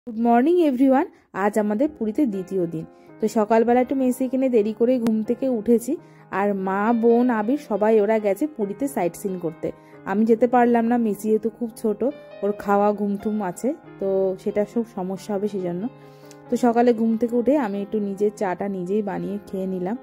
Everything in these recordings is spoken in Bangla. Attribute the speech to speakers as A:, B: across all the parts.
A: Good morning everyone. আজ আমাদের পুরীতে দ্বিতীয় দিন। তো সকালবেলা একটু মেসি কিনে দেরি করে ঘুম থেকে উঠেছি, আর মা বোন আবির সবাই ওরা গেছে পুরীতে সাইট সিন করতে। আমি যেতে পারলাম না, মেসি যেহেতু খুব ছোট, ওর খাওয়া ঘুমটুম আছে, তো সেটা সব সমস্যা হবে সেজন্য। তো সকালে ঘুম থেকে উঠে আমি একটু নিজের চাটা নিজেই বানিয়ে খেয়ে নিলাম।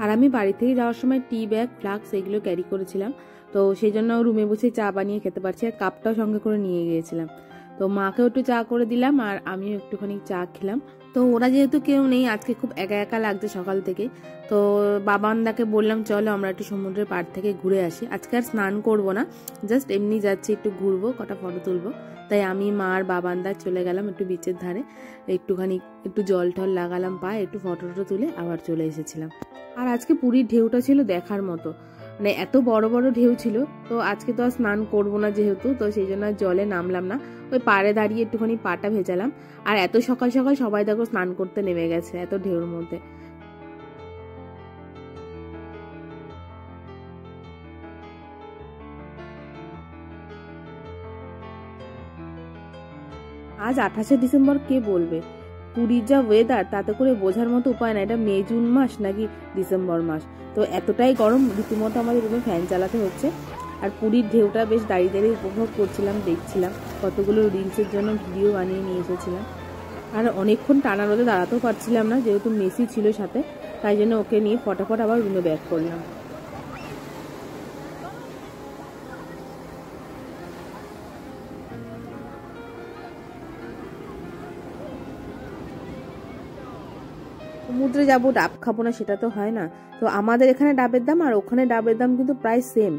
A: আর আমি বাড়ি থেকে যাওয়ার সময় টি ব্যাগ, ফ্লাক্স এগুলো ক্যারি করেছিলাম, তো সেই জন্য রুমে বসে চা বানিয়ে খেতে পারছি, আর কাপটাও সঙ্গে করে নিয়ে গিয়েছিলাম। তো মাকেও একটু চা করে দিলাম আর আমিও একটুখানি চা খেলাম। তো ওরা যেহেতু কেউ নেই, আজকে খুব একা একা লাগছে সকাল থেকে, তো বাবানদাকে বললাম চলো আমরা একটু সমুদ্রের পাড় থেকে ঘুরে আসি। আজকে আর স্নান করবো না, জাস্ট এমনি যাচ্ছি, একটু ঘুরবো, কটা ফটো তুলবো। তাই আমি মা আর বাবানদা চলে গেলাম একটু বিচের ধারে, একটু জল টল লাগালাম পায়ে, একটু ফটো তুলে আবার চলে এসেছিলাম। আর আজকে পুরীর ঢেউটা ছিল দেখার মতো, মানে এত বড় বড় ঢেউ ছিল। তো আজকে তো আর স্নান করবো না যেহেতু, তো সেই জন্য জলে নামলাম না, ওই পাড়ে দাঁড়িয়ে একটুখানি পাটা ভেজালাম। আর এত সকাল সকাল সবাই দেখো স্নান করতে নেমে গেছে এত ঢেউর মধ্যে। আজ 28শে ডিসেম্বর, কে বলবে পুরীর যা ওয়েদার, তাতে করে বোঝার মতো উপায় না এটা মে জুন মাস নাকি ডিসেম্বর মাস। তো এতটাই গরম, রীতিমতো আমাদের রুমে ফ্যান চালাতে হচ্ছে। আর পুরীর ঢেউটা বেশ দাঁড়িয়ে দাঁড়িয়ে উপভোগ করছিলাম, দেখছিলাম, কতগুলো রিলসের জন্য ভিডিও বানিয়ে নিয়ে এসেছিলাম। আর অনেকক্ষণ টানা রোদে দাঁড়াতেও পারছিলাম না, যেহেতু মেসি ছিল সাথে, তাই জন্য ওকে নিয়ে ফটাফট আবার রুমে ব্যাক করলাম। সমুদ্রে যাবো ডাব খাবো না সেটা তো হয় না। তো আমাদের এখানে ডাবের দাম আর ওখানে ডাবের দাম কিন্তু প্রায় সেম।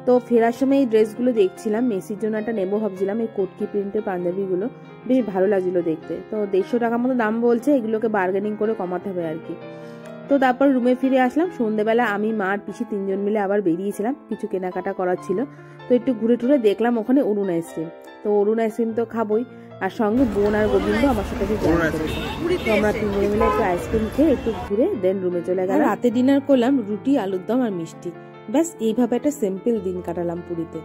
A: তো ফেরার সময় এই ড্রেসগুলো দেখছিলাম, মেসির জন্য একটা নেবো ভাবছিলাম, এই কোটকি প্রিন্টের পাঞ্জাবিগুলো বেশ ভালো লাগছিল দেখতে। তো 150 টাকা মতো দাম বলছে, এগুলোকে বার্গেনিং করে কমাতে হবে আর কি। তো তারপর রুমে ফিরে আসলাম। সন্ধ্যেবেলা আমি, মা আর পিসি 3জন মিলে আবার বেরিয়েছিলাম, কিছু কেনাকাটা করার ছিল। তো একটু ঘুরে টুরে দেখলাম ওখানে অরুণ আইসক্রিম, তো অরুণ আইসক্রিম তো খাবোই, আর সঙ্গে বোন আর গোবিন্দ আমার সাথে জয়েন করেছে। তো আমরা 3জন মিলে একটু আইসক্রিম খেয়ে একটু ঘুরে দেন রুমে চলে গেলাম। রাতে ডিনার করলাম রুটি, আলুর দম আর মিষ্টি। ব্যাস এইভাবে একটা সিম্পল দিন কাটালাম পুরীতে।